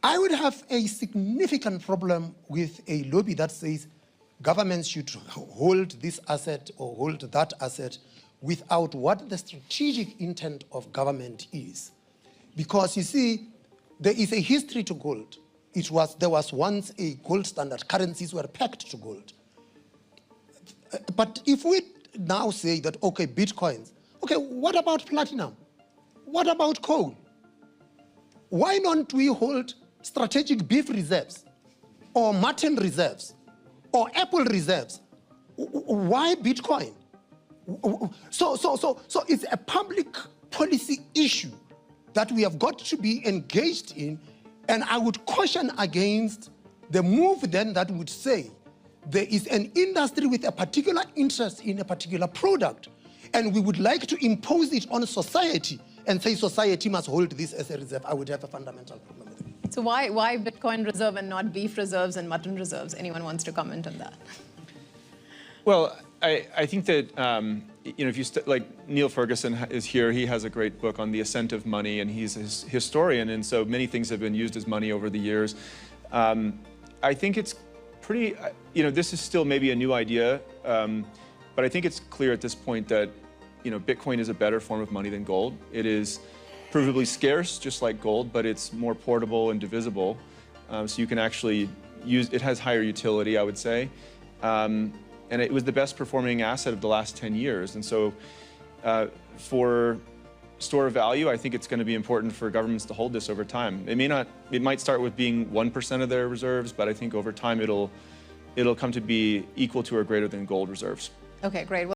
I would have a significant problem with a lobby that says governments should hold this asset or hold that asset without what the strategic intent of government is. Because you see, there is a history to gold. There was once a gold standard. Currencies were pegged to gold. But if we now say that, okay, Bitcoins, okay, what about platinum? What about coal? Why don't we hold strategic beef reserves or mutton reserves or apple reserves? Why Bitcoin? So it's a public policy issue that we have got to be engaged in, and I would caution against the move then that would say there is an industry with a particular interest in a particular product, and we would like to impose it on society and say society must hold this as a reserve. I would have a fundamental problem with it. So why Bitcoin reserve and not beef reserves and mutton reserves? Anyone wants to comment on that? Well, I think that, if you, like Neil Ferguson is here, he has a great book on the ascent of money, and he's a historian, and so many things have been used as money over the years. I think it's pretty, this is still maybe a new idea, but I think it's clear at this point that, Bitcoin is a better form of money than gold. It is provably scarce, just like gold, but it's more portable and divisible. So you can actually use, it has higher utility, I would say. And it was the best performing asset of the last 10 years. And so for store of value, I think it's going to be important for governments to hold this over time. It might start with being 1% of their reserves, but I think over time it'll come to be equal to or greater than gold reserves. Okay, great.